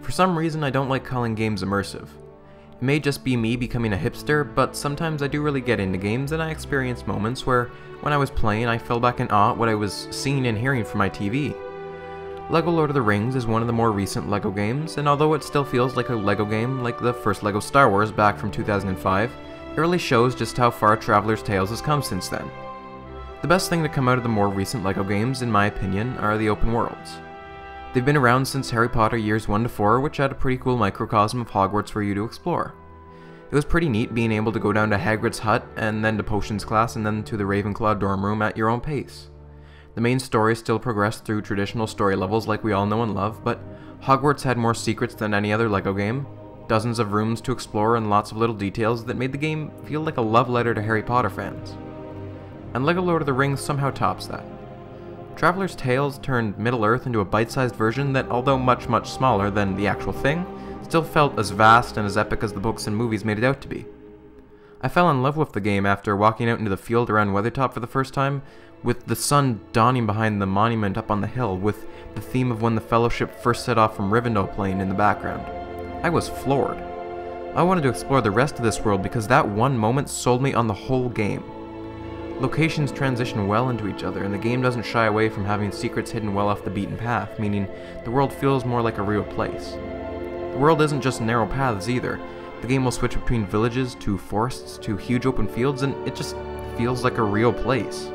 For some reason, I don't like calling games immersive. It may just be me becoming a hipster, but sometimes I do really get into games and I experience moments where, when I was playing, I fell back in awe at what I was seeing and hearing from my TV. LEGO Lord of the Rings is one of the more recent LEGO games, and although it still feels like a LEGO game like the first LEGO Star Wars back from 2005, it really shows just how far Traveler's Tales has come since then. The best thing to come out of the more recent LEGO games, in my opinion, are the open worlds. They've been around since Harry Potter years 1 to 4, which had a pretty cool microcosm of Hogwarts for you to explore. It was pretty neat being able to go down to Hagrid's hut, and then to Potions class, and then to the Ravenclaw dorm room at your own pace. The main story still progressed through traditional story levels like we all know and love, but Hogwarts had more secrets than any other LEGO game, dozens of rooms to explore, and lots of little details that made the game feel like a love letter to Harry Potter fans. And LEGO Lord of the Rings somehow tops that. Traveler's Tales turned Middle-earth into a bite-sized version that, although much smaller than the actual thing, still felt as vast and as epic as the books and movies made it out to be. I fell in love with the game after walking out into the field around Weathertop for the first time, with the sun dawning behind the monument up on the hill, with the theme of when the Fellowship first set off from Rivendell playing in the background. I was floored. I wanted to explore the rest of this world because that one moment sold me on the whole game. Locations transition well into each other, and the game doesn't shy away from having secrets hidden well off the beaten path, meaning the world feels more like a real place. The world isn't just narrow paths either. The game will switch between villages to forests to huge open fields, and it just feels like a real place.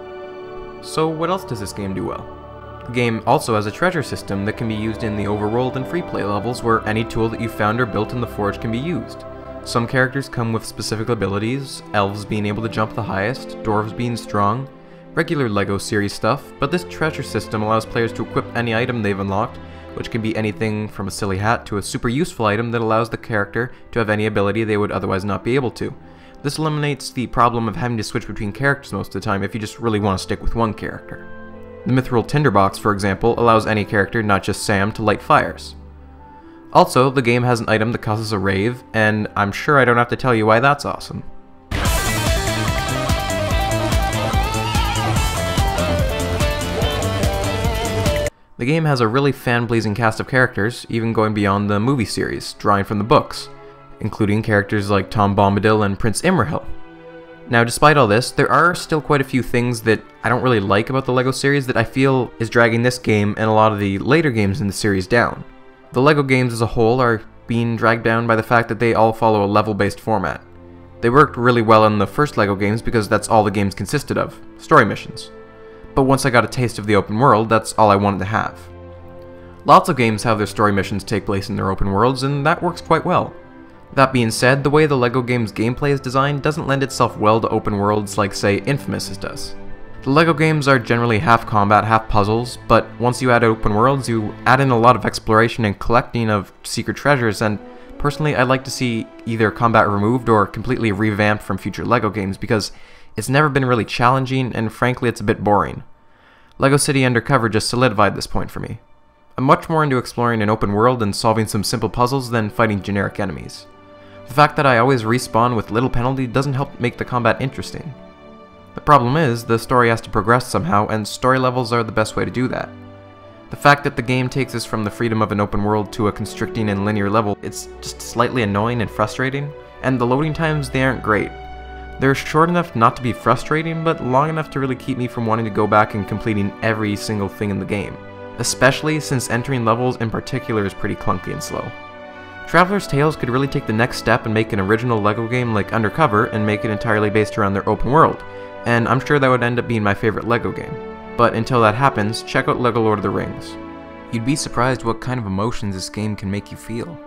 So what else does this game do well? The game also has a treasure system that can be used in the overworld and free play levels, where any tool that you found or built in the forge can be used. Some characters come with specific abilities, elves being able to jump the highest, dwarves being strong, regular LEGO series stuff, but this treasure system allows players to equip any item they've unlocked, which can be anything from a silly hat to a super useful item that allows the character to have any ability they would otherwise not be able to. This eliminates the problem of having to switch between characters most of the time if you just really want to stick with one character. The Mithril Tinderbox, for example, allows any character, not just Sam, to light fires. Also, the game has an item that causes a rave, and I'm sure I don't have to tell you why that's awesome. The game has a really fan-pleasing cast of characters, even going beyond the movie series, drawing from the books, including characters like Tom Bombadil and Prince Imrahil. Now, despite all this, there are still quite a few things that I don't really like about the LEGO series that I feel is dragging this game and a lot of the later games in the series down. The LEGO games as a whole are being dragged down by the fact that they all follow a level-based format. They worked really well in the first LEGO games because that's all the games consisted of, story missions. But once I got a taste of the open world, that's all I wanted to have. Lots of games have their story missions take place in their open worlds, and that works quite well. That being said, the way the LEGO game's gameplay is designed doesn't lend itself well to open worlds like, say, Infamous does. The LEGO games are generally half combat, half puzzles, but once you add open worlds, you add in a lot of exploration and collecting of secret treasures, and personally I'd like to see either combat removed or completely revamped from future LEGO games because it's never been really challenging and frankly it's a bit boring. LEGO City Undercover just solidified this point for me. I'm much more into exploring an open world and solving some simple puzzles than fighting generic enemies. The fact that I always respawn with little penalty doesn't help make the combat interesting. The problem is, the story has to progress somehow, and story levels are the best way to do that. The fact that the game takes us from the freedom of an open world to a constricting and linear level, it's just slightly annoying and frustrating, and the loading times, they aren't great. They're short enough not to be frustrating, but long enough to really keep me from wanting to go back and completing every single thing in the game, especially since entering levels in particular is pretty clunky and slow. Traveler's Tales could really take the next step and make an original LEGO game like Undercover and make it entirely based around their open world, and I'm sure that would end up being my favorite LEGO game. But until that happens, check out LEGO Lord of the Rings. You'd be surprised what kind of emotions this game can make you feel.